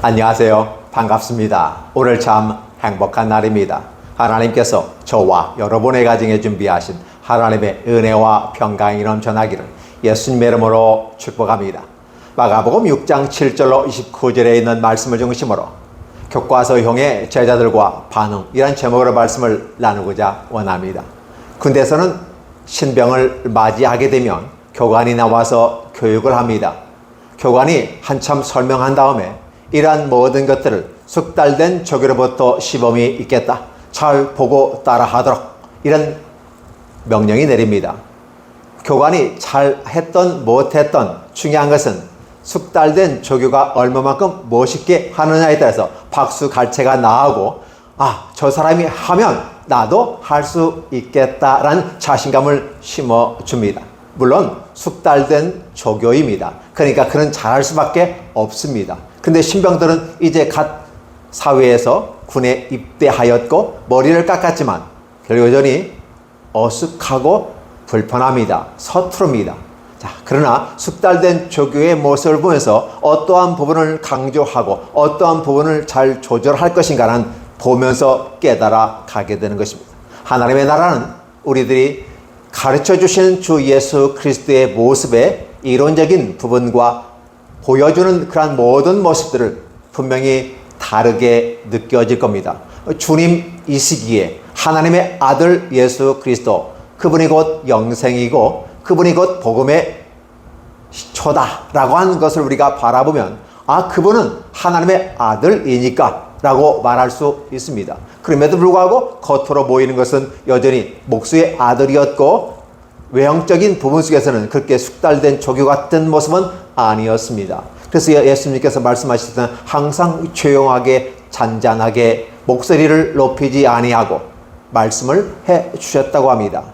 안녕하세요. 반갑습니다. 오늘 참 행복한 날입니다. 하나님께서 저와 여러분의 가정에 준비하신 하나님의 은혜와 평강이 넘쳐나기를 예수님의 이름으로 축복합니다. 마가복음 6장 7절로 29절에 있는 말씀을 중심으로 교과서형의 제자들과 반응, 이란 제목으로 말씀을 나누고자 원합니다. 군대에서는 신병을 맞이하게 되면 교관이 나와서 교육을 합니다. 교관이 한참 설명한 다음에 이러한 모든 것들을 숙달된 조교로부터 시범이 있겠다, 잘 보고 따라하도록, 이런 명령이 내립니다. 교관이 잘했던 못했던 중요한 것은 숙달된 조교가 얼마만큼 멋있게 하느냐에 따라서 박수 갈채가 나오고, 저 사람이 하면 나도 할 수 있겠다라는 자신감을 심어줍니다. 물론 숙달된 조교입니다. 그러니까 그는 잘할 수밖에 없습니다. 근데 신병들은 이제 갓 사회에서 군에 입대하였고 머리를 깎았지만 여전히 어색하고 불편합니다. 서투릅니다. 그러나 숙달된 조교의 모습을 보면서 어떠한 부분을 강조하고 어떠한 부분을 잘 조절할 것인가는 보면서 깨달아 가게 되는 것입니다. 하나님의 나라는 우리들이 가르쳐 주신 주 예수 그리스도의 모습의 이론적인 부분과 보여주는 그러한 모든 모습들을 분명히 다르게 느껴질 겁니다. 주님 이 시기에 하나님의 아들 예수 그리스도, 그분이 곧 영생이고 그분이 곧 복음의 시초다라고 하는 것을 우리가 바라보면 그분은 하나님의 아들이니까 라고 말할 수 있습니다. 그럼에도 불구하고 겉으로 보이는 것은 여전히 목수의 아들이었고 외형적인 부분 속에서는 그렇게 숙달된 조교 같은 모습은 아니었습니다. 그래서 예수님께서 말씀하시던 항상 조용하게 잔잔하게 목소리를 높이지 아니하고 말씀을 해 주셨다고 합니다.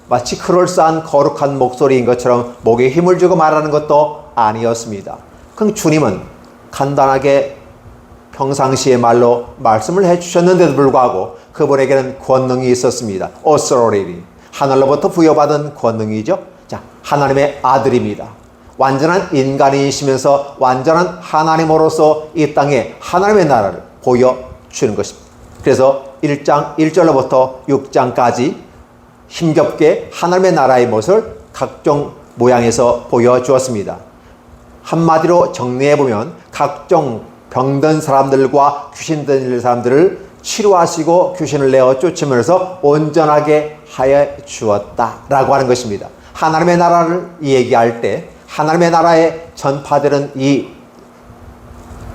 마치 그럴싸한 거룩한 목소리인 것처럼 목에 힘을 주고 말하는 것도 아니었습니다. 그럼 주님은 간단하게 평상시의 말로 말씀을 해주셨는데도 불구하고 그분에게는 권능이 있었습니다. authority, 하늘로부터 부여받은 권능이죠. 하나님의 아들입니다. 완전한 인간이시면서 완전한 하나님으로서 이 땅에 하나님의 나라를 보여주는 것입니다. 그래서 1장 1절로부터 6장까지 힘겹게 하나님의 나라의 모습을 각종 모양에서 보여주었습니다. 한마디로 정리해보면 각종 병든 사람들과 귀신 들린 사람들을 치료하시고 귀신을 내어 쫓으면서 온전하게 하여 주었다라고 하는 것입니다. 하나님의 나라를 얘기할 때 하나님의 나라에 전파되는 이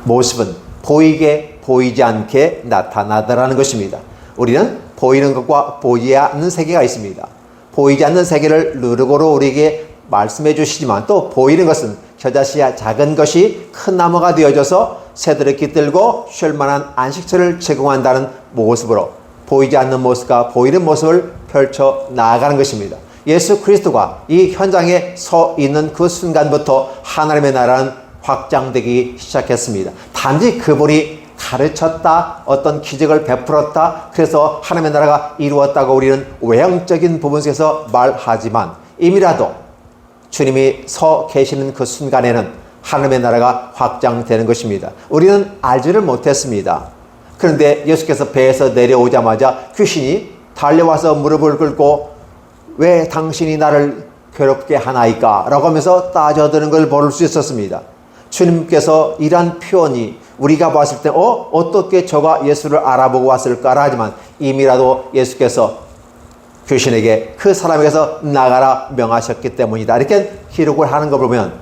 모습은 보이게 보이지 않게 나타나더라는 것입니다. 우리는 보이는 것과 보이지 않는 세계가 있습니다. 보이지 않는 세계를 누르고로 우리에게 말씀해 주시지만 또 보이는 것은 겨자씨야 작은 것이 큰 나무가 되어져서 새들을 깃들고 쉴 만한 안식처를 제공한다는 모습으로 보이지 않는 모습과 보이는 모습을 펼쳐 나아가는 것입니다. 예수 그리스도가 이 현장에 서 있는 그 순간부터 하나님의 나라는 확장되기 시작했습니다. 단지 그분이 가르쳤다, 어떤 기적을 베풀었다, 그래서 하나님의 나라가 이루었다고 우리는 외형적인 부분 속에서 말하지만 이미라도 주님이 서 계시는 그 순간에는 하나님의 나라가 확장되는 것입니다. 우리는 알지를 못했습니다. 그런데 예수께서 배에서 내려오자마자 귀신이 달려와서 무릎을 꿇고 왜 당신이 나를 괴롭게 하나이까? 라고 하면서 따져드는 걸 볼 수 있었습니다. 주님께서 이러한 표현이 우리가 봤을 때 어떻게 저가 예수를 알아보고 왔을까라 하지만 이미라도 예수께서 귀신에게 그 사람에게서 나가라 명하셨기 때문이다, 이렇게 기록을 하는 걸 보면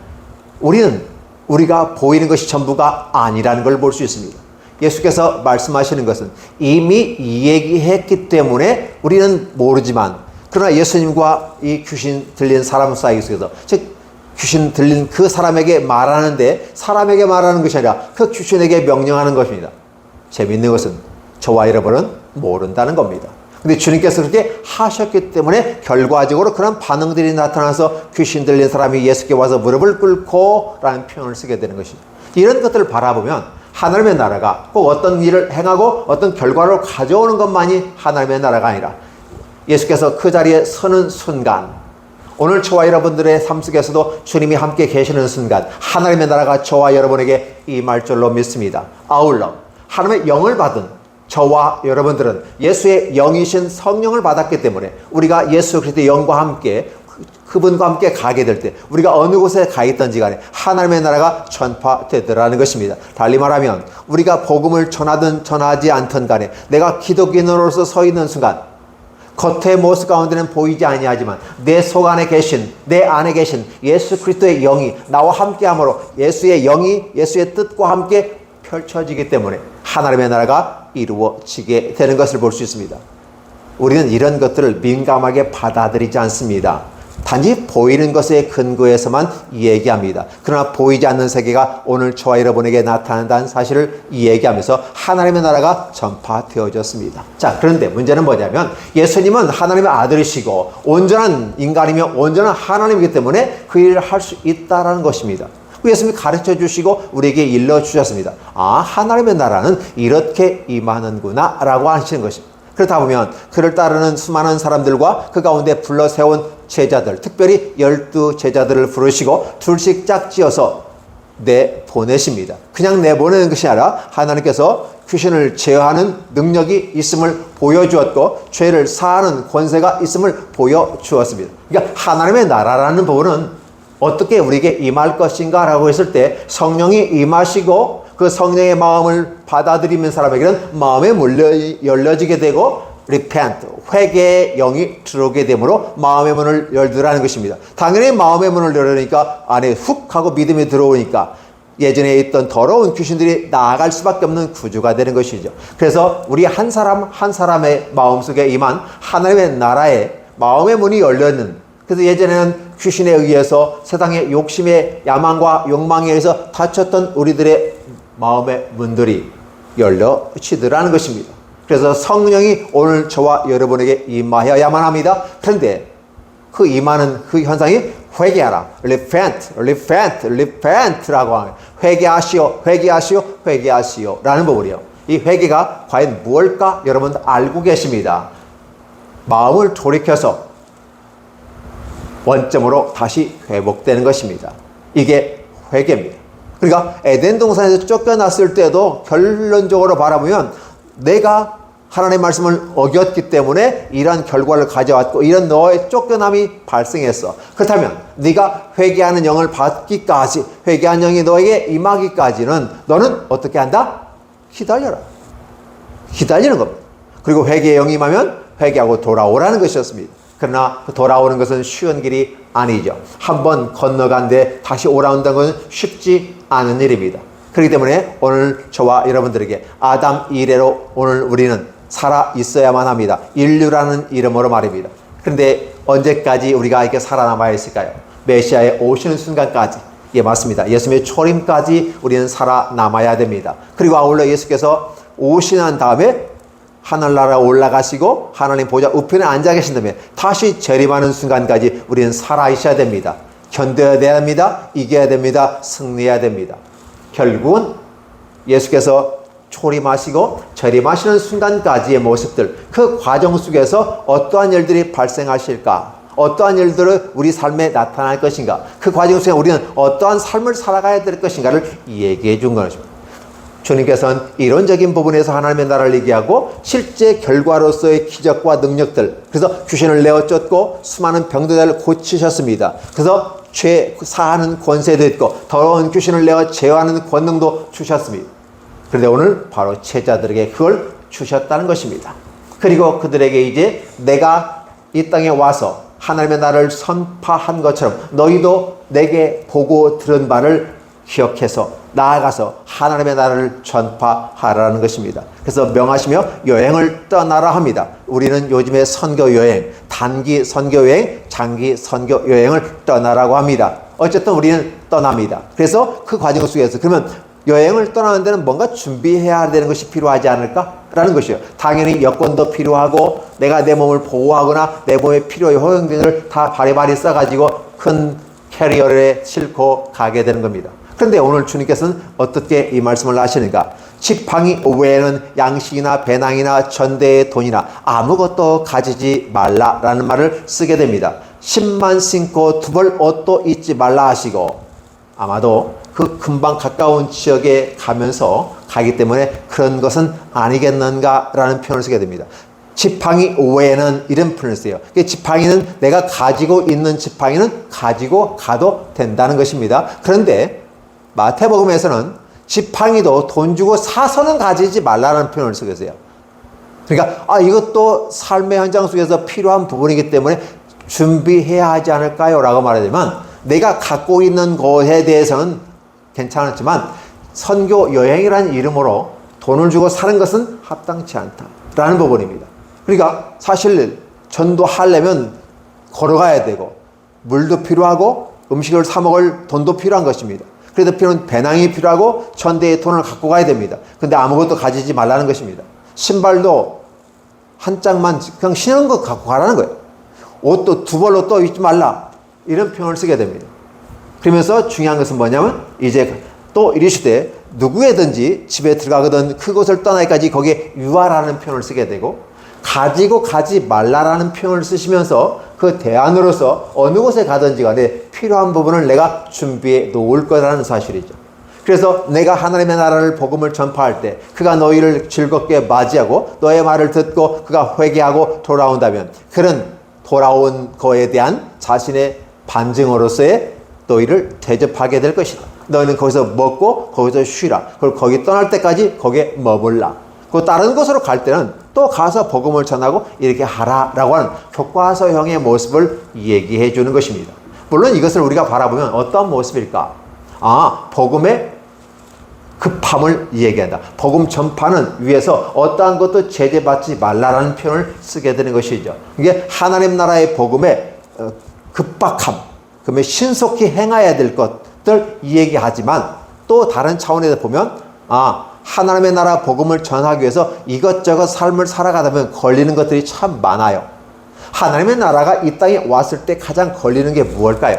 우리는 우리가 보이는 것이 전부가 아니라는 걸 볼 수 있습니다. 예수께서 말씀하시는 것은 이미 얘기했기 때문에 우리는 모르지만, 그러나 예수님과 이 귀신 들린 사람 사이 속에서, 즉 귀신 들린 그 사람에게 말하는데 사람에게 말하는 것이 아니라 그 귀신에게 명령하는 것입니다. 재미있는 것은 저와 여러분은 모른다는 겁니다. 근데 주님께서 그렇게 하셨기 때문에 결과적으로 그런 반응들이 나타나서 귀신 들린 사람이 예수께 와서 무릎을 꿇고 라는 표현을 쓰게 되는 것입니다. 이런 것들을 바라보면 하나님의 나라가 꼭 어떤 일을 행하고 어떤 결과를 가져오는 것만이 하나님의 나라가 아니라 예수께서 그 자리에 서는 순간 오늘 저와 여러분들의 삶 속에서도 주님이 함께 계시는 순간 하나님의 나라가 저와 여러분에게 임할 줄로 믿습니다. 아울러 하나님의 영을 받은 저와 여러분들은 예수의 영이신 성령을 받았기 때문에 우리가 예수 그리스도의 영과 함께 그분과 함께 가게 될 때 우리가 어느 곳에 가 있든지 간에 하나님의 나라가 전파되더라는 것입니다. 달리 말하면 우리가 복음을 전하든 전하지 않든 간에 내가 기독인으로서 서 있는 순간 겉의 모습 가운데는 보이지 아니하지만 내 속 안에 계신 내 안에 계신 예수 그리스도의 영이 나와 함께함으로 예수의 영이 예수의 뜻과 함께 펼쳐지기 때문에 하나님의 나라가 이루어지게 되는 것을 볼 수 있습니다. 우리는 이런 것들을 민감하게 받아들이지 않습니다. 단지 보이는 것에 근거해서만 얘기합니다. 그러나 보이지 않는 세계가 오늘 저와 여러분에게 나타난다는 사실을 얘기하면서 하나님의 나라가 전파되어졌습니다. 자, 그런데 문제는 뭐냐면 예수님은 하나님의 아들이시고 온전한 인간이며 온전한 하나님이기 때문에 그 일을 할 수 있다는 것입니다. 예수님이 가르쳐 주시고 우리에게 일러주셨습니다. 아, 하나님의 나라는 이렇게 임하는구나 라고 하시는 것입니다. 그렇다 보면 그를 따르는 수많은 사람들과 그 가운데 불러 세운 제자들, 특별히 12 제자들을 부르시고 둘씩 짝지어서 내보내십니다. 그냥 내보내는 것이 아니라 하나님께서 귀신을 제어하는 능력이 있음을 보여주었고 죄를 사하는 권세가 있음을 보여주었습니다. 그러니까 하나님의 나라라는 부분은 어떻게 우리에게 임할 것인가 라고 했을 때 성령이 임하시고 그 성령의 마음을 받아들이는 사람에게는 마음의 문이 열려지게 되고 repent, 회개의 영이 들어오게 되므로 마음의 문을 열더라는 것입니다. 당연히 마음의 문을 열으니까 안에 훅 하고 믿음이 들어오니까 예전에 있던 더러운 귀신들이 나아갈 수밖에 없는 구조가 되는 것이죠. 그래서 우리 한 사람 한 사람의 마음속에 임한 하나님의 나라에 마음의 문이 열렸는, 그래서 예전에는 귀신에 의해서 세상의 욕심의 야망과 욕망에 의해서 닫혔던 우리들의 마음의 문들이 열려지더라는 것입니다. 그래서 성령이 오늘 저와 여러분에게 임하여야만 합니다. 그런데 그 임하는 그 현상이 회개하라. repent, repent, repent라고 하는 회개하시오, 회개하시오, 회개하시오 라는 부분이요. 이 회개가 과연 무엇일까 여러분 알고 계십니다. 마음을 돌이켜서 원점으로 다시 회복되는 것입니다. 이게 회개입니다. 그러니까 에덴 동산에서 쫓겨났을 때도 결론적으로 바라보면 내가 하나님의 말씀을 어겼기 때문에 이러한 결과를 가져왔고 이런 너의 쫓겨남이 발생했어. 그렇다면 네가 회개하는 영을 받기까지, 회개한 영이 너에게 임하기까지는 너는 어떻게 한다? 기다려라. 기다리는 겁니다. 그리고 회개의 영이 임하면 회개하고 돌아오라는 것이었습니다. 그러나 돌아오는 것은 쉬운 길이 아니죠. 한번 건너간데 다시 오라온다는 것은 쉽지 않은 일입니다. 그렇기 때문에 오늘 저와 여러분들에게 아담 이래로 오늘 우리는 살아 있어야만 합니다. 인류라는 이름으로 말입니다. 그런데 언제까지 우리가 이렇게 살아남아야 있을까요? 메시아의 오시는 순간까지. 예, 맞습니다. 예수님의 초림까지 우리는 살아남아야 됩니다. 그리고 아울러 예수께서 오시는 다음에 하늘나라 올라가시고 하나님 보좌 우편에 앉아 계신 다음에 다시 재림하는 순간까지 우리는 살아있어야 됩니다. 견뎌야 됩니다. 이겨야 됩니다. 승리해야 됩니다. 결국은 예수께서 초림하시고 재림하시는 순간까지의 모습들, 그 과정 속에서 어떠한 일들이 발생하실까, 어떠한 일들을 우리 삶에 나타날 것인가, 그 과정 속에 우리는 어떠한 삶을 살아가야 될 것인가를 얘기해 준 것입니다. 주님께서는 이론적인 부분에서 하나님의 나라를 얘기하고 실제 결과로서의 기적과 능력들, 그래서 귀신을 내어 쫓고 수많은 병들을 고치셨습니다. 그래서 죄 사하는 권세도 있고 더러운 귀신을 내어 제어하는 권능도 주셨습니다. 그런데 오늘 바로 제자들에게 그걸 주셨다는 것입니다. 그리고 그들에게 이제 내가 이 땅에 와서 하나님의 나라를 선파한 것처럼 너희도 내게 보고 들은 바를 기억해서 나아가서 하나님의 나라를 전파하라는 것입니다. 그래서 명하시며 여행을 떠나라 합니다. 우리는 요즘에 선교 여행, 단기 선교 여행, 장기 선교 여행을 떠나라고 합니다. 어쨌든 우리는 떠납니다. 그래서 그 과정 속에서 그러면 여행을 떠나는 데는 뭔가 준비해야 되는 것이 필요하지 않을까라는 것이에요. 당연히 여권도 필요하고 내가 내 몸을 보호하거나 내 몸에 필요한 허용들을 다 바리바리 써가지고 큰 캐리어에 싣고 가게 되는 겁니다. 그런데 오늘 주님께서는 어떻게 이 말씀을 하시는가? 지팡이 외에는 양식이나 배낭이나 전대의 돈이나 아무것도 가지지 말라라는 말을 쓰게 됩니다. 10만 신고 두 벌 옷도 잊지 말라 하시고, 아마도 그 금방 가까운 지역에 가기 때문에 그런 것은 아니겠는가라는 표현을 쓰게 됩니다. 지팡이 외에는 이런 표현을 써요. 지팡이는 내가 가지고 있는 지팡이는 가지고 가도 된다는 것입니다. 그런데 마태복음에서는 지팡이도 돈 주고 사서는 가지지 말라는 표현을 쓰고 있어요. 그러니까 이것도 삶의 현장 속에서 필요한 부분이기 때문에 준비해야 하지 않을까요? 라고 말하지만, 내가 갖고 있는 것에 대해서는 괜찮았지만 선교 여행이라는 이름으로 돈을 주고 사는 것은 합당치 않다라는 부분입니다. 그러니까 사실 전도하려면 걸어가야 되고 물도 필요하고 음식을 사 먹을 돈도 필요한 것입니다. 그래서 필요한 배낭이 필요하고 전대의 돈을 갖고 가야 됩니다. 근데 아무것도 가지지 말라는 것입니다. 신발도 한 짝만 그냥 신은 것 갖고 가라는 거예요. 옷도 두 벌로 또 입지 말라, 이런 표현을 쓰게 됩니다. 그러면서 중요한 것은 뭐냐면, 이제 또 이르시되 누구에든지 집에 들어가거든 그곳을 떠나기까지 거기에 유하라는 표현을 쓰게 되고, 가지고 가지 말라라는 표현을 쓰시면서 그 대안으로서 어느 곳에 가든지 간에 필요한 부분을 내가 준비해 놓을 거라는 사실이죠. 그래서 내가 하나님의 나라를 복음을 전파할 때 그가 너희를 즐겁게 맞이하고 너의 말을 듣고 그가 회개하고 돌아온다면, 그런 돌아온 거에 대한 자신의 반증으로서의 너희를 대접하게 될 것이다. 너희는 거기서 먹고 거기서 쉬라. 그리고 거기 떠날 때까지 거기에 머물라. 그 다른 곳으로 갈 때는 또 가서 복음을 전하고 이렇게 하라라고 하는 교과서형의 모습을 얘기해 주는 것입니다. 물론 이것을 우리가 바라보면 어떤 모습일까? 복음의 급함을 얘기한다. 복음 전파는 위해서 어떠한 것도 제재받지 말라라는 표현을 쓰게 되는 것이죠. 이게 하나님 나라의 복음의 급박함, 그러면 신속히 행해야 될 것들 얘기하지만, 또 다른 차원에서 보면 하나님의 나라 복음을 전하기 위해서 이것저것 삶을 살아가다 보면 걸리는 것들이 참 많아요. 하나님의 나라가 이 땅에 왔을 때 가장 걸리는 게 무엇일까요?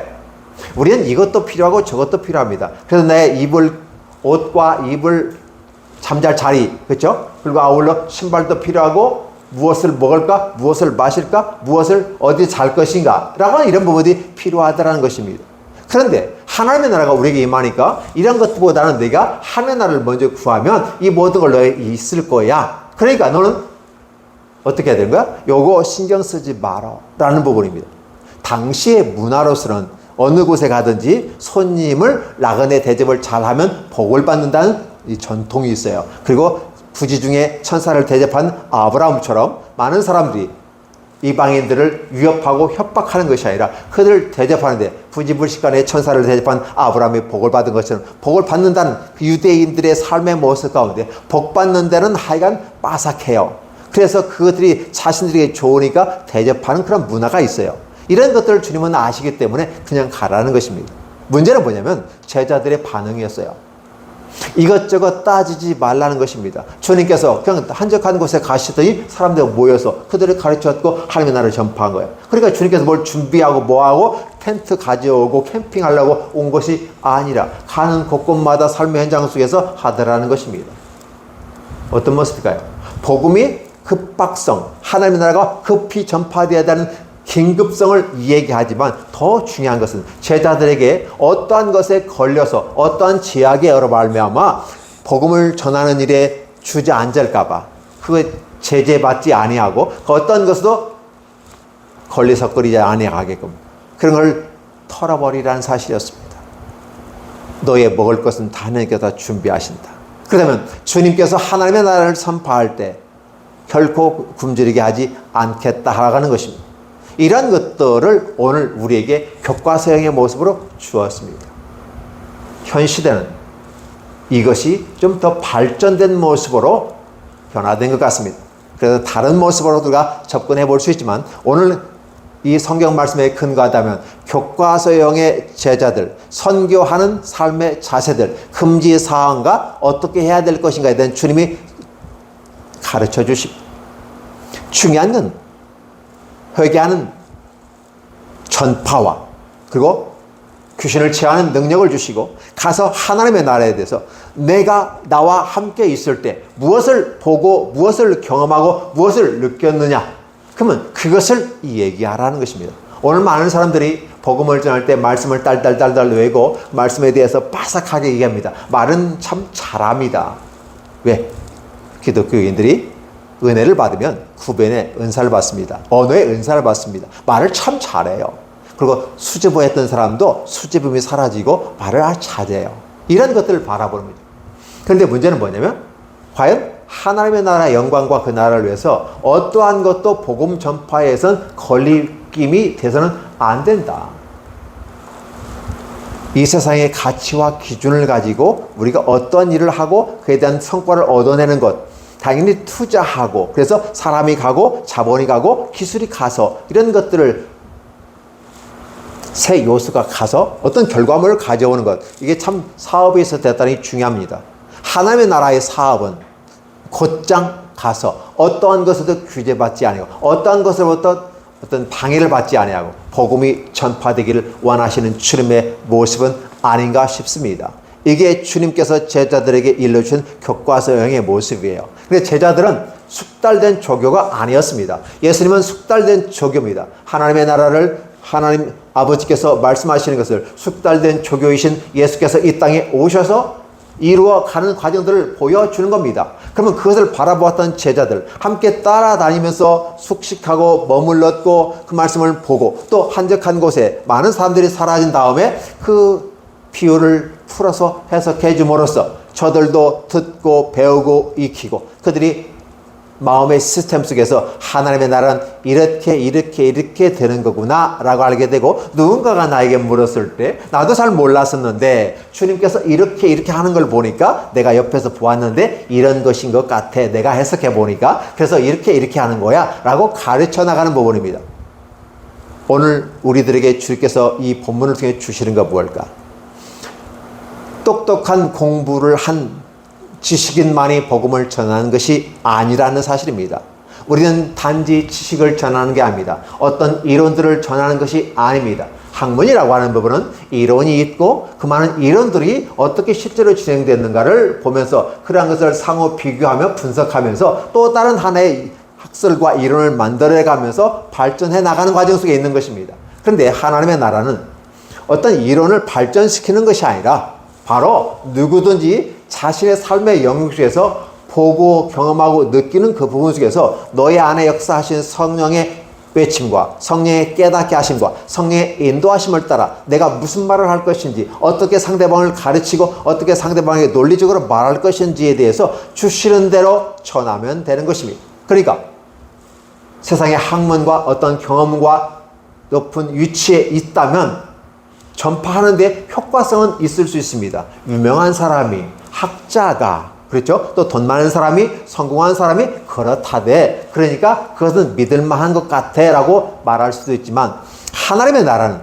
우리는 이것도 필요하고 저것도 필요합니다. 그래서 내 입을 옷과 입을 잠잘 자리, 그렇죠? 그리고 아울러 신발도 필요하고, 무엇을 먹을까, 무엇을 마실까, 무엇을 어디 잘 것인가 라고 하는 이런 부분이 필요하다는 것입니다. 그런데 하나님의 나라가 우리에게 임하니까 이런 것보다는 내가 하나님의 나라를 먼저 구하면 이 모든 걸 너에게 있을 거야. 그러니까 너는 어떻게 해야 되는 거야? 요거 신경 쓰지 마라 라는 부분입니다. 당시의 문화로서는 어느 곳에 가든지 손님을 나그네 대접을 잘하면 복을 받는다는 이 전통이 있어요. 그리고 부지 중에 천사를 대접한 아브라함처럼 많은 사람들이 이방인들을 위협하고 협박하는 것이 아니라 그들을 대접하는데, 부지불식간에 천사를 대접한 아브라함이 복을 받은 것처럼 복을 받는다는 그 유대인들의 삶의 모습 가운데 복 받는 데는 하여간 빠삭해요. 그래서 그것들이 자신들에게 좋으니까 대접하는 그런 문화가 있어요. 이런 것들을 주님은 아시기 때문에 그냥 가라는 것입니다. 문제는 뭐냐면 제자들의 반응이었어요. 이것저것 따지지 말라는 것입니다. 주님께서 그냥 한적한 곳에 가시더니 사람들이 모여서 그들을 가르쳤고 하나님의 나라를 전파한 거예요. 그러니까 주님께서 뭘 준비하고 뭐하고 텐트 가져오고 캠핑하려고 온 것이 아니라 가는 곳곳마다 삶의 현장 속에서 하더라는 것입니다. 어떤 모습일까요? 복음이 급박성, 하나님의 나라가 급히 전파되어야 하는 긴급성을 얘기하지만, 더 중요한 것은 제자들에게 어떠한 것에 걸려서 어떠한 제약에 여러 말미암아 복음을 전하는 일에 주저앉을까봐 그거 제재받지 아니하고 그 어떤 것도 걸리석거리지 아니하게끔 그런 걸 털어버리라는 사실이었습니다. 너의 먹을 것은 다 내게 다 준비하신다. 그러면 주님께서 하나님의 나라를 선포할 때 결코 굶주리게 하지 않겠다 하라는 것입니다. 이런 것들을 오늘 우리에게 교과서형의 모습으로 주었습니다. 현 시대는 이것이 좀 더 발전된 모습으로 변화된 것 같습니다. 그래서 다른 모습으로 우리가 접근해 볼 수 있지만, 오늘 이 성경 말씀에 근거하다면 교과서형의 제자들, 선교하는 삶의 자세들, 금지 사항과 어떻게 해야 될 것인가에 대한 주님이 가르쳐 주십니다. 중요한 건 회개하는 전파와 그리고 귀신을 제하는 능력을 주시고, 가서 하나님의 나라에 대해서 내가 나와 함께 있을 때 무엇을 보고 무엇을 경험하고 무엇을 느꼈느냐, 그러면 그것을 얘기하라는 것입니다. 오늘 많은 사람들이 복음을 전할 때 말씀을 딸딸딸딸 외고 말씀에 대해서 바삭하게 얘기합니다. 말은 참 잘합니다. 왜? 기독교인들이 은혜를 받으면 구변의 은사를 받습니다. 언어의 은사를 받습니다. 말을 참 잘해요. 그리고 수줍어했던 사람도 수줍음이 사라지고 말을 아주 잘해요. 이런 것들을 바라봅니다. 그런데 문제는 뭐냐면 과연 하나님의 나라의 영광과 그 나라를 위해서 어떠한 것도 복음 전파에선 걸림이 돼서는 안 된다. 이 세상의 가치와 기준을 가지고 우리가 어떠한 일을 하고 그에 대한 성과를 얻어내는 것, 당연히 투자하고 그래서 사람이 가고 자본이 가고 기술이 가서 이런 것들을 세 요소가 가서 어떤 결과물을 가져오는 것, 이게 참 사업에 있어서 대단히 중요합니다. 하나님의 나라의 사업은 곧장 가서 어떠한 것에도 규제받지 아니하고 어떠한 것으로부터 어떤 방해를 받지 아니하고 복음이 전파되기를 원하시는 주님의 모습은 아닌가 싶습니다. 이게 주님께서 제자들에게 일러주신 교과서형의 모습이에요. 근데 제자들은 숙달된 조교가 아니었습니다. 예수님은 숙달된 조교입니다. 하나님의 나라를 하나님 아버지께서 말씀하시는 것을 숙달된 조교이신 예수께서 이 땅에 오셔서 이루어가는 과정들을 보여주는 겁니다. 그러면 그것을 바라보았던 제자들 함께 따라다니면서 숙식하고 머물렀고 그 말씀을 보고 또 한적한 곳에 많은 사람들이 사라진 다음에 그 비유를 풀어서 해석해 줌으로써 저들도 듣고 배우고 익히고 그들이 마음의 시스템 속에서 하나님의 나라는 이렇게 되는 거구나 라고 알게 되고 누군가가 나에게 물었을 때 나도 잘 몰랐었는데 주님께서 이렇게 하는 걸 보니까 내가 옆에서 보았는데 이런 것인 것 같아. 내가 해석해 보니까 그래서 이렇게 하는 거야 라고 가르쳐 나가는 부분입니다. 오늘 우리들에게 주님께서 이 본문을 통해 주시는 건 무엇일까? 똑똑한 공부를 한 지식인만이 복음을 전하는 것이 아니라는 사실입니다. 우리는 단지 지식을 전하는 게 아닙니다. 어떤 이론들을 전하는 것이 아닙니다. 학문이라고 하는 부분은 이론이 있고 그 많은 이론들이 어떻게 실제로 진행됐는가를 보면서 그러한 것을 상호 비교하며 분석하면서 또 다른 하나의 학설과 이론을 만들어가면서 발전해 나가는 과정 속에 있는 것입니다. 그런데 하나님의 나라는 어떤 이론을 발전시키는 것이 아니라 바로 누구든지 자신의 삶의 영역 속에서 보고 경험하고 느끼는 그 부분 속에서 너의 안에 역사하신 성령의 외침과 성령의 깨닫게 하심과 성령의 인도하심을 따라 내가 무슨 말을 할 것인지 어떻게 상대방을 가르치고 어떻게 상대방에게 논리적으로 말할 것인지에 대해서 주시는 대로 전하면 되는 것입니다. 그러니까 세상의 학문과 어떤 경험과 높은 위치에 있다면 전파하는 데 효과성은 있을 수 있습니다. 유명한 사람이 학자가 그렇죠? 또 돈 많은 사람이 성공한 사람이 그렇다되 그러니까 그것은 믿을만한 것 같아 라고 말할 수도 있지만 하나님의 나라는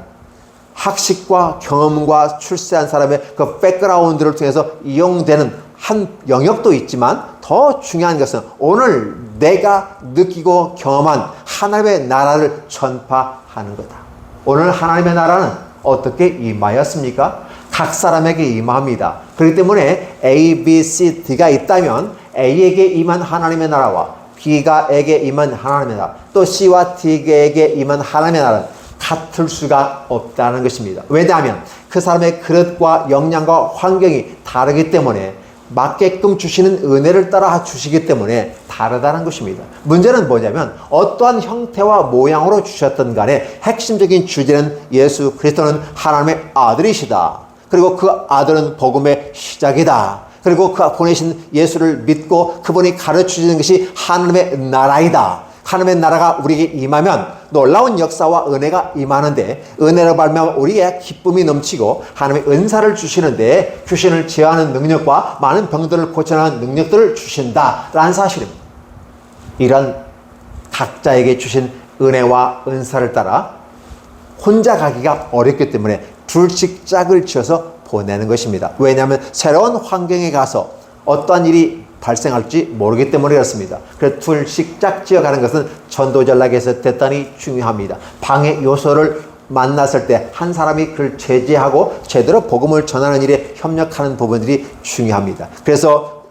학식과 경험과 출세한 사람의 그 백그라운드를 통해서 이용되는 한 영역도 있지만 더 중요한 것은 오늘 내가 느끼고 경험한 하나님의 나라를 전파하는 거다. 오늘 하나님의 나라는 어떻게 임하였습니까? 각 사람에게 임합니다. 그렇기 때문에 A, B, C, D가 있다면 A에게 임한 하나님의 나라와 B가에게 임한 하나님의 나라 또 C와 D에게 임한 하나님의 나라는 같을 수가 없다는 것입니다. 왜냐하면 그 사람의 그릇과 역량과 환경이 다르기 때문에 맞게끔 주시는 은혜를 따라 주시기 때문에 다르다는 것입니다. 문제는 뭐냐면 어떠한 형태와 모양으로 주셨던 간에 핵심적인 주제는 예수 그리스도는 하나님의 아들이시다. 그리고 그 아들은 복음의 시작이다. 그리고 그 보내신 예수를 믿고 그분이 가르쳐주는 것이 하나님의 나라이다. 하나님의 나라가 우리에게 임하면 놀라운 역사와 은혜가 임하는데 은혜로 발명하면 우리에게 기쁨이 넘치고 하나님의 은사를 주시는데 귀신을 제어하는 능력과 많은 병들을 고쳐나가는 능력들을 주신다라는 사실입니다. 이런 각자에게 주신 은혜와 은사를 따라 혼자 가기가 어렵기 때문에 둘씩 짝을 지어서 보내는 것입니다. 왜냐하면 새로운 환경에 가서 어떠한 일이 발생할지 모르기 때문에 그렇습니다. 그래서 둘씩 짝지어가는 것은 전도 전략에서 대단히 중요합니다. 방해 요소를 만났을 때 한 사람이 그를 제재하고 제대로 복음을 전하는 일에 협력하는 부분들이 중요합니다. 그래서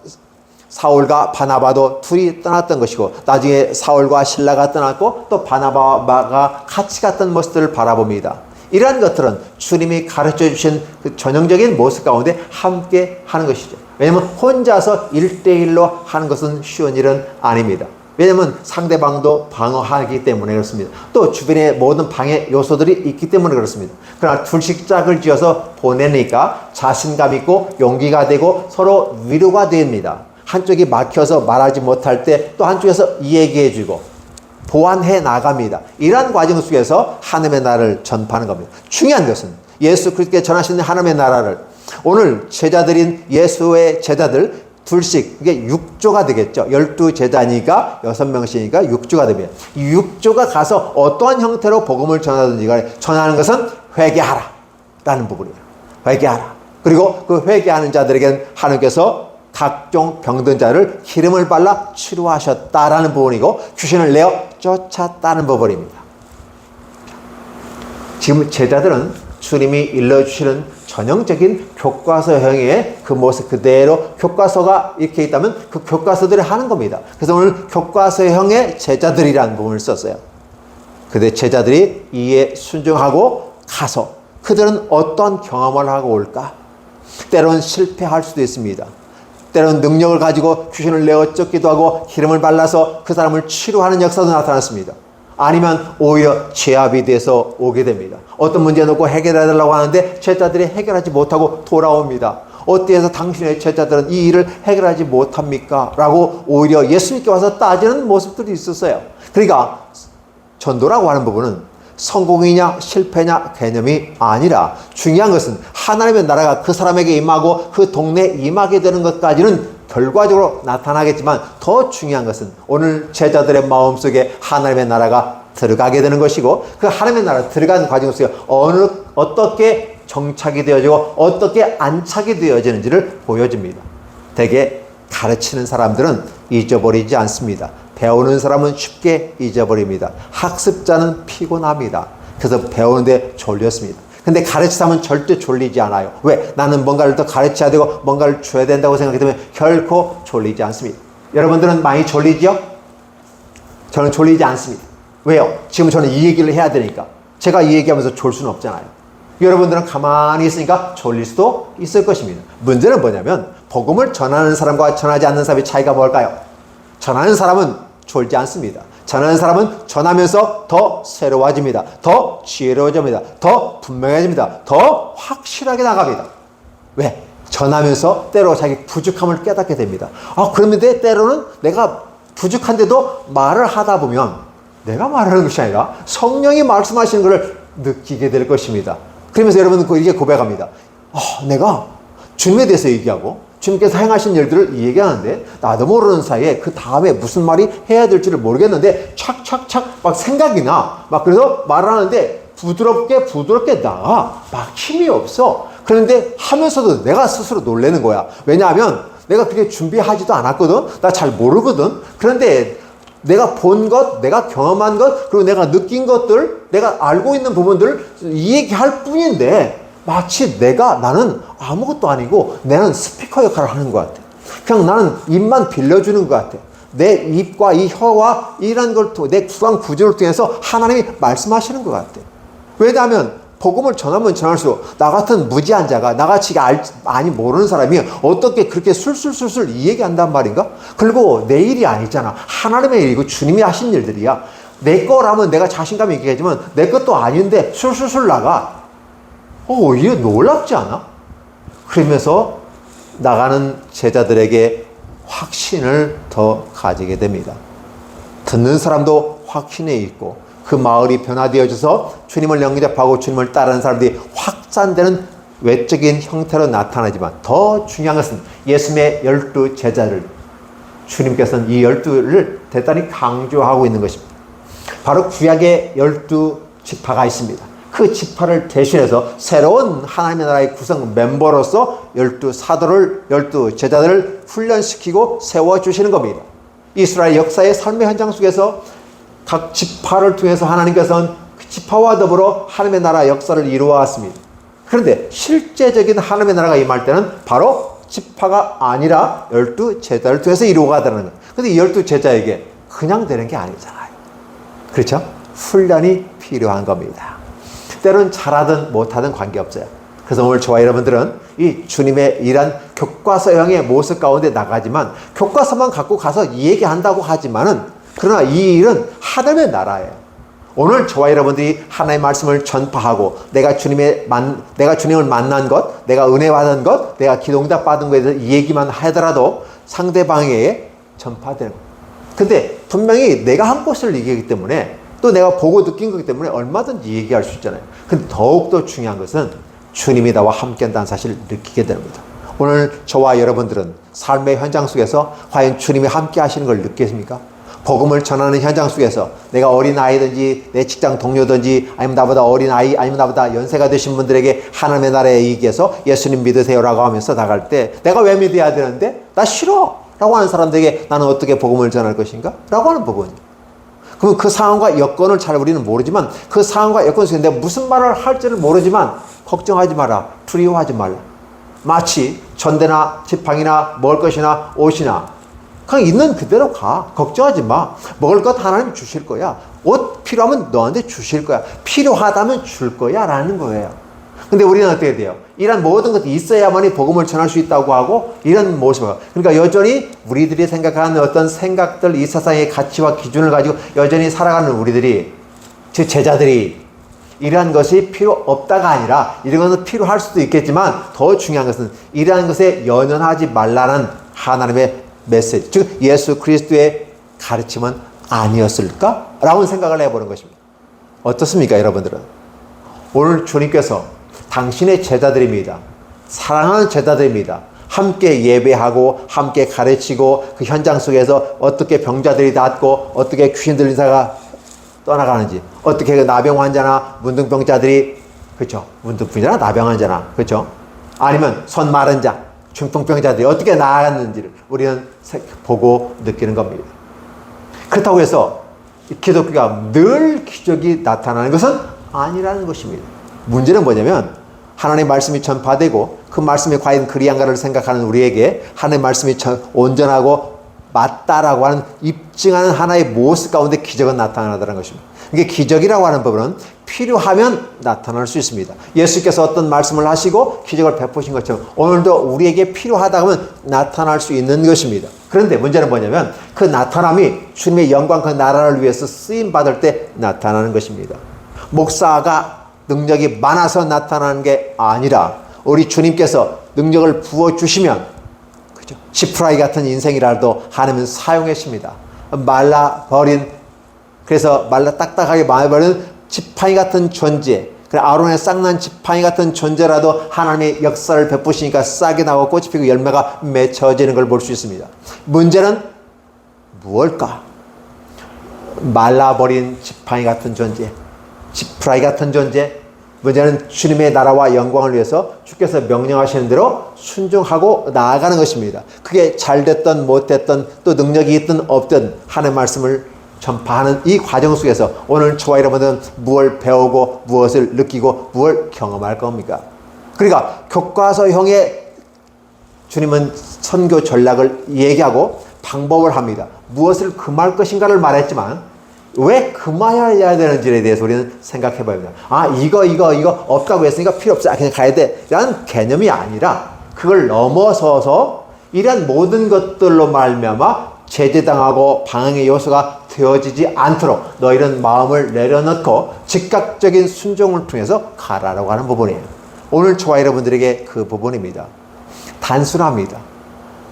사울과 바나바도 둘이 떠났던 것이고 나중에 사울과 실라가 떠났고 또 바나바가 같이 갔던 모습들을 바라봅니다. 이러한 것들은 주님이 가르쳐 주신 그 전형적인 모습 가운데 함께 하는 것이죠. 왜냐하면 혼자서 1대1로 하는 것은 쉬운 일은 아닙니다. 왜냐하면 상대방도 방어하기 때문에 그렇습니다. 또 주변에 모든 방해 요소들이 있기 때문에 그렇습니다. 그러나 둘씩 짝을 지어서 보내니까 자신감 있고 용기가 되고 서로 위로가 됩니다. 한쪽이 막혀서 말하지 못할 때 또 한쪽에서 이야기해 주고 보완해 나갑니다. 이러한 과정 속에서 하나님의 나라를 전파하는 겁니다. 중요한 것은 예수 그리스도께 전하시는 하나님의 나라를 오늘 제자들인 예수의 제자들 둘씩, 이게 6조가 되겠죠. 12제자니까 6명씩이니까 6조가 됩니다. 이 6조가 가서 어떠한 형태로 복음을 전하든지 간에 전하는 것은 회개하라 라는 부분이에요. 회개하라. 그리고 그 회개하는 자들에게는 하나님께서 각종 병든 자를 기름을 발라 치료하셨다라는 부분이고 귀신을 내어 쫓았다는 부분입니다. 지금 제자들은 주님이 일러주시는 전형적인 교과서형의 그 모습 그대로 교과서가 이렇게 있다면 그 교과서들이 하는 겁니다. 그래서 오늘 교과서형의 제자들이라는 부분을 썼어요. 근데 제자들이 이에 순종하고 가서 그들은 어떤 경험을 하고 올까? 때로는 실패할 수도 있습니다. 때로는 능력을 가지고 귀신을 내어 쫓기도 하고 기름을 발라서 그 사람을 치료하는 역사도 나타났습니다. 아니면 오히려 제압이 돼서 오게 됩니다. 어떤 문제 놓고 해결해달라고 하는데 제자들이 해결하지 못하고 돌아옵니다. 어때서 당신의 제자들은 이 일을 해결하지 못합니까? 라고 오히려 예수님께 와서 따지는 모습들이 있었어요. 그러니까 전도라고 하는 부분은 성공이냐 실패냐 개념이 아니라 중요한 것은 하나님의 나라가 그 사람에게 임하고 그 동네에 임하게 되는 것까지는 결과적으로 나타나겠지만 더 중요한 것은 오늘 제자들의 마음속에 하나님의 나라가 들어가게 되는 것이고 그 하나님의 나라 들어가는 과정 속에 어떻게 정착이 되어지고 어떻게 안착이 되어지는지를 보여줍니다. 대개 가르치는 사람들은 잊어버리지 않습니다. 배우는 사람은 쉽게 잊어버립니다. 학습자는 피곤합니다. 그래서 배우는데 졸렸습니다. 근데 가르치는 사람은 절대 졸리지 않아요. 왜? 나는 뭔가를 더 가르쳐야 되고 뭔가를 줘야 된다고 생각하기 때문에 결코 졸리지 않습니다. 여러분들은 많이 졸리죠? 저는 졸리지 않습니다. 왜요? 지금 저는 이 얘기를 해야 되니까. 제가 이 얘기하면서 졸 수는 없잖아요. 여러분들은 가만히 있으니까 졸릴 수도 있을 것입니다. 문제는 뭐냐면 복음을 전하는 사람과 전하지 않는 사람의 차이가 뭘까요? 전하는 사람은 졸지 않습니다. 전하는 사람은 전하면서 더 새로워집니다. 더 지혜로워집니다. 더 분명해집니다. 더 확실하게 나갑니다. 왜? 전하면서 때로 자기 부족함을 깨닫게 됩니다. 그런데 때로는 내가 부족한데도 말을 하다 보면 내가 말하는 것이 아니라 성령이 말씀하시는 것을 느끼게 될 것입니다. 그러면서 여러분은 이렇게 고백합니다. 내가 주님에 대해서 얘기하고 주님께서 행하신 일들을 얘기하는데 나도 모르는 사이에 그 다음에 무슨 말이 해야 될지를 모르겠는데 착착착 막 생각이 나. 막 그래서 말을 하는데 부드럽게 나가. 막 힘이 없어. 그런데 하면서도 내가 스스로 놀라는 거야. 왜냐하면 내가 그렇게 준비하지도 않았거든. 나 잘 모르거든. 그런데 내가 본 것, 내가 경험한 것, 그리고 내가 느낀 것들, 내가 알고 있는 부분들을 이 얘기할 뿐인데 마치 나는 아무것도 아니고 나는 스피커 역할을 하는 것 같아. 그냥 나는 입만 빌려주는 것 같아. 내 입과 이 혀와 이런 걸 통해 내 구강 구조를 통해서 하나님이 말씀하시는 것 같아. 왜냐하면 복음을 전하면 전할수록 나 같은 무지한 자가 나같이 많이 모르는 사람이 어떻게 그렇게 술술술술 이 얘기한단 말인가? 그리고 내 일이 아니잖아. 하나님의 일이고 주님이 하신 일들이야. 내 거라면 내가 자신감이 있게 하지만 내 것도 아닌데 술술술 나가. 이게 놀랍지 않아? 그러면서 나가는 제자들에게 확신을 더 가지게 됩니다. 듣는 사람도 확신에 있고 그 마을이 변화되어져서 주님을 영접하고 주님을 따르는 사람들이 확산되는 외적인 형태로 나타나지만 더 중요한 것은 예수님의 12제자를 주님께서는 이 12를 대단히 강조하고 있는 것입니다. 바로 구약의 12지파가 있습니다. 그 지파를 대신해서 새로운 하나님의 나라의 구성 멤버로서 12사도를 12제자들을 훈련시키고 세워주시는 겁니다. 이스라엘 역사의 삶의 현장 속에서 각 지파를 통해서 하나님께서는 그 지파와 더불어 하나님의 나라 역사를 이루어왔습니다. 그런데 실제적인 하나님의 나라가 임할 때는 바로 지파가 아니라 12제자를 통해서 이루어가다는 거예요. 근데 이 12제자에게 그냥 되는 게 아니잖아요. 그렇죠? 훈련이 필요한 겁니다. 때로는 잘하든 못하든 관계없어요. 그래서 오늘 저와 여러분들은 이 주님의 이런 교과서형의 모습 가운데 나가지만 교과서만 갖고 가서 얘기한다고 하지만은 그러나 이 일은 하나님의 나라예요. 오늘 저와 여러분들이 하나님의 말씀을 전파하고 내가 주님을 만난 것, 내가 은혜 받은 것, 내가 기도응답 받은 것에 대해서 얘기만 하더라도 상대방에게 전파되는 거예요. 근데 분명히 내가 한 것을 얘기하기 때문에 또 내가 보고 느낀 거기 때문에 얼마든지 얘기할 수 있잖아요. 근데 더욱더 중요한 것은 주님이 나와 함께한다는 사실을 느끼게 됩니다. 오늘 저와 여러분들은 삶의 현장 속에서 과연 주님이 함께 하시는 걸 느끼십니까? 복음을 전하는 현장 속에서 내가 어린아이든지 내 직장 동료든지 아니면 나보다 어린아이 아니면 나보다 연세가 되신 분들에게 하나님의 나라에 얘기해서 예수님 믿으세요라고 하면서 나갈 때 내가 왜 믿어야 되는데? 나 싫어! 라고 하는 사람들에게 나는 어떻게 복음을 전할 것인가? 라고 하는 부분이에요. 그러면 그 상황과 여건을 잘 우리는 모르지만 그 상황과 여건 속에 내가 무슨 말을 할지를 모르지만 걱정하지 마라. 두려워하지 말라. 마치 전대나 지팡이나 먹을 것이나 옷이나 그냥 있는 그대로 가. 걱정하지 마. 먹을 것 하나님 주실 거야. 옷 필요하면 너한테 주실 거야. 필요하다면 줄 거야 라는 거예요. 근데 우리는 어떻게 돼요? 이런 모든 것이 있어야만이 복음을 전할 수 있다고 하고 이런 모습을 그러니까 여전히 우리들이 생각하는 어떤 생각들 이 세상의 가치와 기준을 가지고 여전히 살아가는 우리들이 즉 제자들이 이러한 것이 필요 없다가 아니라 이런 것은 필요할 수도 있겠지만 더 중요한 것은 이러한 것에 연연하지 말라는 하나님의 메시지 즉 예수 그리스도의 가르침은 아니었을까? 라고 생각을 해보는 것입니다. 어떻습니까 여러분들은? 오늘 주님께서 당신의 제자들입니다. 사랑하는 제자들입니다. 함께 예배하고 함께 가르치고 그 현장 속에서 어떻게 병자들이 낫고 어떻게 귀신 들린 자가 떠나가는지 어떻게 그 나병 환자나 문둥병자들이 그렇죠. 문둥병자나 나병 환자나 그렇죠. 아니면 손 마른 자 중풍병자들이 어떻게 나아갔는지를 우리는 보고 느끼는 겁니다. 그렇다고 해서 기독교가 늘 기적이 나타나는 것은 아니라는 것입니다. 문제는 뭐냐면 하나님의 말씀이 전파되고 그 말씀이 과연 그리한가를 생각하는 우리에게 하나님의 말씀이 온전하고 맞다라고 하는 입증하는 하나의 모습 가운데 기적은 나타나다는 것입니다. 이게 기적이라고 하는 부분은 필요하면 나타날 수 있습니다. 예수께서 어떤 말씀을 하시고 기적을 베푸신 것처럼 오늘도 우리에게 필요하다고 하면 나타날 수 있는 것입니다. 그런데 문제는 뭐냐면 그 나타남이 주님의 영광 그 나라를 위해서 쓰임받을 때 나타나는 것입니다. 목사가 능력이 많아서 나타나는 게 아니라 우리 주님께서 능력을 부어주시면 그죠? 지푸라기 같은 인생이라도 하나님은 사용하십니다. 그래서 말라 딱딱하게 말아버리는 지팡이 같은 존재 아론의 싹난 지팡이 같은 존재라도 하나님의 역사를 베푸시니까 싹이 나고 꽃이 피고 열매가 맺혀지는 걸 볼 수 있습니다. 문제는 무엇일까? 말라버린 지팡이 같은 존재 지푸라기 같은 존재 문제는 주님의 나라와 영광을 위해서 주께서 명령하시는 대로 순종하고 나아가는 것입니다. 그게 잘 됐든 못됐든 또 능력이 있든 없든 하나님의 말씀을 전파하는 이 과정 속에서 오늘 저와 여러분은 무엇을 배우고 무엇을 느끼고 무엇을 경험할 겁니까? 그러니까 교과서형의 주님은 선교 전략을 얘기하고 방법을 합니다. 무엇을 금할 것인가를 말했지만 왜 금하여야 되는지에 대해서 우리는 생각해 봐야 됩니다. 이거 없다고 했으니까 필요 없어. 그냥 가야 돼. 라는 개념이 아니라 그걸 넘어서서 이런 모든 것들로 말미암아 제재당하고 방해의 요소가 되어지지 않도록 너희는 마음을 내려놓고 즉각적인 순종을 통해서 가라라고 하는 부분이에요. 오늘 저와 여러분들에게 그 부분입니다. 단순합니다.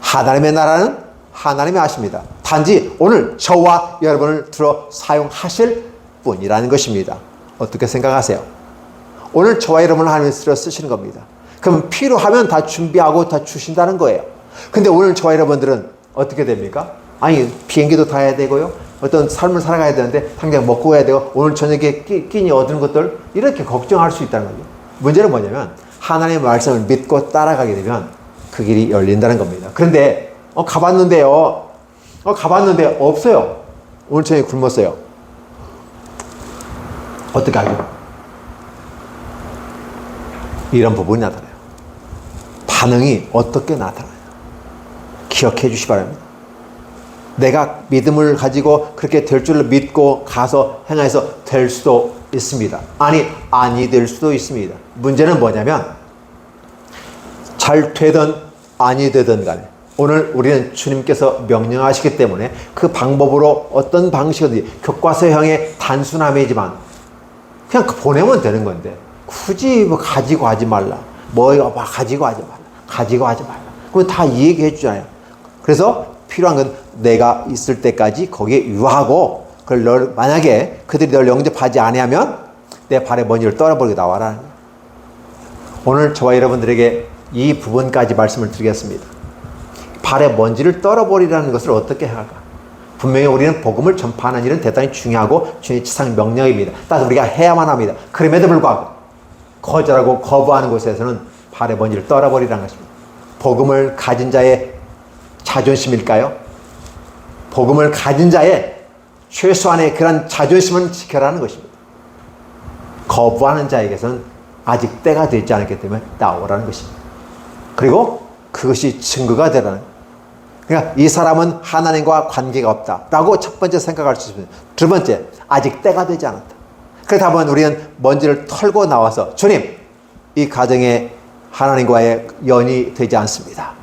하나님의 나라는 하나님이 하십니다. 단지 오늘 저와 여러분을 들어 사용하실 뿐이라는 것입니다. 어떻게 생각하세요? 오늘 저와 여러분을 하나님이 들어 쓰시는 겁니다. 그럼 필요하면 다 준비하고 다 주신다는 거예요. 근데 오늘 저와 여러분들은 어떻게 됩니까? 비행기도 타야 되고요. 어떤 삶을 살아가야 되는데 당장 먹고 가야 되고 오늘 저녁에 끼니 얻은 것들 이렇게 걱정할 수 있다는 거죠. 문제는 뭐냐면 하나님의 말씀을 믿고 따라가게 되면 그 길이 열린다는 겁니다. 그런데 가봤는데 없어요. 오늘 저녁에 굶었어요. 어떻게 하죠? 이런 부분이 나타나요. 반응이 어떻게 나타나요? 기억해 주시기 바랍니다. 내가 믿음을 가지고 그렇게 될 줄로 믿고 가서 행해서 될 수도 있습니다. 아니 될 수도 있습니다. 문제는 뭐냐면 잘 되든 아니 되든 간에 오늘 우리는 주님께서 명령하시기 때문에 그 방법으로 어떤 방식이든지 교과서형의 단순함이지만 그냥 보내면 되는 건데 굳이 뭐 가지고 하지 말라. 가지고 하지 말라. 가지고 하지 말라. 그럼 다 얘기해 주잖아요. 그래서 필요한 건 내가 있을 때까지 거기에 유하고 그걸 만약에 그들이 널 영접하지 아니하면 내 발에 먼지를 떨어버리고 나와라. 오늘 저와 여러분들에게 이 부분까지 말씀을 드리겠습니다. 발에 먼지를 떨어버리라는 것을 어떻게 할까? 분명히 우리는 복음을 전파하는 일은 대단히 중요하고 주님의 지상 명령입니다. 따라서 우리가 해야만 합니다. 그럼에도 불구하고 거절하고 거부하는 곳에서는 발에 먼지를 떨어버리라는 것입니다. 복음을 가진 자의 자존심일까요? 복음을 가진 자의 최소한의 그런 자존심은 지켜라는 것입니다. 거부하는 자에게서는 아직 때가 되지 않았기 때문에 나오라는 것입니다. 그리고 그것이 증거가 되라는 거예요. 그러니까 이 사람은 하나님과 관계가 없다라고 첫 번째 생각할 수 있습니다. 두 번째, 아직 때가 되지 않았다. 그렇다 보면 우리는 먼지를 털고 나와서 주님, 이 가정에 하나님과의 연이 되지 않습니다.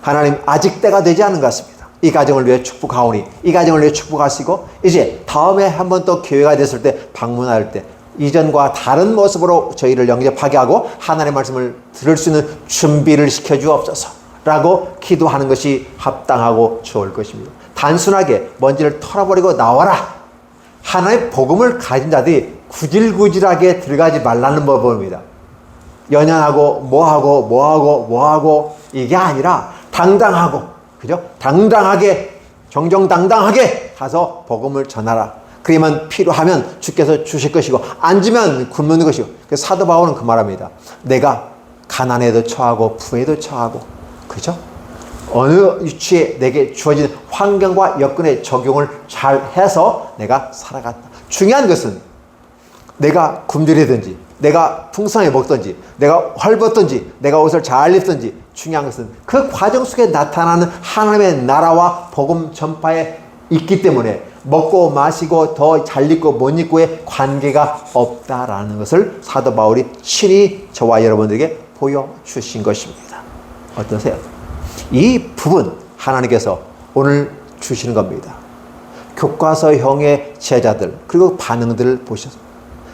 하나님, 아직 때가 되지 않은 것 같습니다. 이 가정을 위해 축복하오니 이 가정을 위해 축복하시고 이제 다음에 한 번 또 기회가 됐을 때 방문할 때 이전과 다른 모습으로 저희를 영접하게 하고 하나님의 말씀을 들을 수 있는 준비를 시켜주옵소서 라고 기도하는 것이 합당하고 좋을 것입니다. 단순하게 먼지를 털어버리고 나와라. 하나의 복음을 가진 자들이 구질구질하게 들어가지 말라는 법입니다. 연연하고 뭐하고 이게 아니라 당당하고, 그죠? 당당하게, 정정당당하게 가서 복음을 전하라. 그러면 필요하면 주께서 주실 것이고 안 주면 굶는 것이고. 그래서 사도 바울은 그 말합니다. 내가 가난에도 처하고 부에도 처하고, 그죠? 어느 위치에 내게 주어진 환경과 여건에 적용을 잘 해서 내가 살아갔다. 중요한 것은 내가 굶주리든지 내가 풍성하게 먹든지 내가 헐벗든지 내가 옷을 잘 입든지 중요한 것은 그 과정 속에 나타나는 하나님의 나라와 복음 전파에 있기 때문에 먹고 마시고 더 잘 입고 못 입고의 관계가 없다라는 것을 사도 바울이 친히 저와 여러분들에게 보여주신 것입니다. 어떠세요? 이 부분 하나님께서 오늘 주시는 겁니다. 교과서형의 제자들 그리고 반응들을 보셔서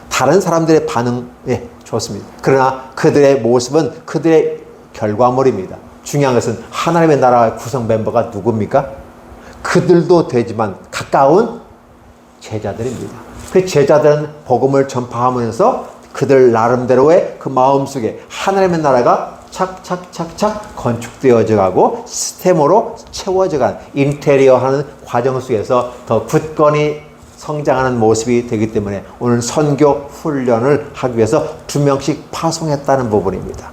다른 사람들의 반응에 좋습니다. 그러나 그들의 모습은 그들의 결과물입니다. 중요한 것은 하나님의 나라의 구성 멤버가 누굽니까? 그들도 되지만 가까운 제자들입니다. 그 제자들은 복음을 전파하면서 그들 나름대로의 그 마음속에 하나님의 나라가 착착착착 건축되어져 가고 시스템으로 채워져 가는 인테리어 하는 과정 속에서 더 굳건히 성장하는 모습이 되기 때문에 오늘 선교 훈련을 하기 위해서 2명씩 파송했다는 부분입니다.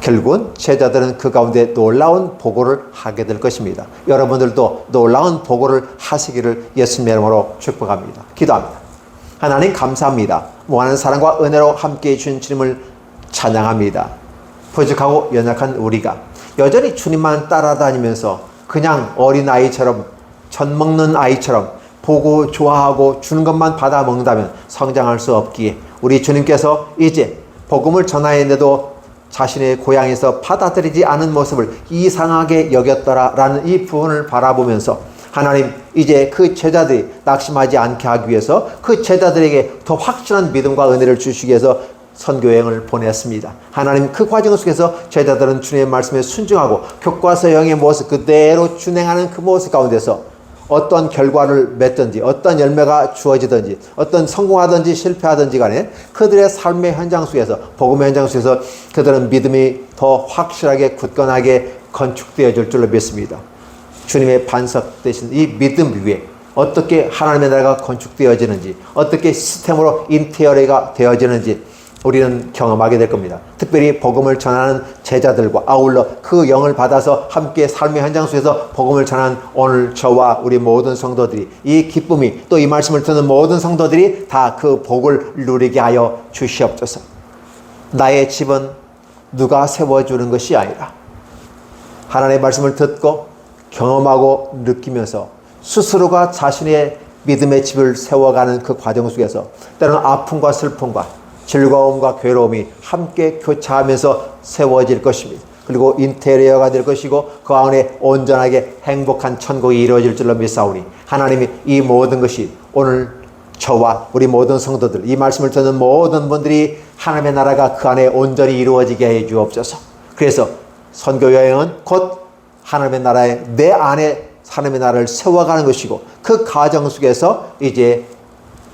결국은 제자들은 그 가운데 놀라운 보고를 하게 될 것입니다. 여러분들도 놀라운 보고를 하시기를 예수님의 이름으로 축복합니다. 기도합니다. 하나님 감사합니다. 무한한 사랑과 은혜로 함께해 주신 주님을 찬양합니다. 부족하고 연약한 우리가 여전히 주님만 따라다니면서 그냥 어린아이처럼 젖 먹는 아이처럼 보고 좋아하고 주는 것만 받아 먹는다면 성장할 수 없기에 우리 주님께서 이제 복음을 전하였는데도 자신의 고향에서 받아들이지 않은 모습을 이상하게 여겼더라라는 이 부분을 바라보면서 하나님 이제 그 제자들이 낙심하지 않게 하기 위해서 그 제자들에게 더 확실한 믿음과 은혜를 주시기 위해서 선교여행을 보냈습니다. 하나님 그 과정 속에서 제자들은 주님의 말씀에 순종하고 교과서형의 모습 그대로 준행하는 그 모습 가운데서 어떤 결과를 맺든지 어떤 열매가 주어지든지 어떤 성공하든지 실패하든지 간에 그들의 삶의 현장 속에서 복음의 현장 속에서 그들은 믿음이 더 확실하게 굳건하게 건축되어질 줄로 믿습니다. 주님의 반석 되신 이 믿음 위에 어떻게 하나님의 나라가 건축되어지는지 어떻게 시스템으로 인테리어가 되어지는지 우리는 경험하게 될 겁니다. 특별히 복음을 전하는 제자들과 아울러 그 영을 받아서 함께 삶의 현장 속에서 복음을 전하는 오늘 저와 우리 모든 성도들이 이 기쁨이 또 이 말씀을 듣는 모든 성도들이 다 그 복을 누리게 하여 주시옵소서. 나의 집은 누가 세워주는 것이 아니라 하나님의 말씀을 듣고 경험하고 느끼면서 스스로가 자신의 믿음의 집을 세워가는 그 과정 속에서 때로는 아픔과 슬픔과 즐거움과 괴로움이 함께 교차하면서 세워질 것입니다. 그리고 인테리어가 될 것이고 그 안에 온전하게 행복한 천국이 이루어질 줄로 믿사오니 하나님이 이 모든 것이 오늘 저와 우리 모든 성도들, 이 말씀을 듣는 모든 분들이 하나님의 나라가 그 안에 온전히 이루어지게 해 주옵소서. 그래서 선교 여행은 곧 하나님의 나라에 내 안에 하나님의 나라를 세워가는 것이고 그 과정 속에서 이제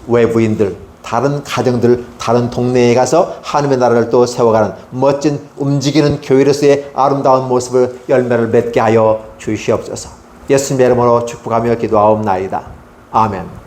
외부인들, 다른 가정들, 다른 동네에 가서 하나님의 나라를 또 세워가는 멋진 움직이는 교회로서의 아름다운 모습을 열매를 맺게 하여 주시옵소서. 예수님의 이름으로 축복하며 기도하옵나이다. 아멘.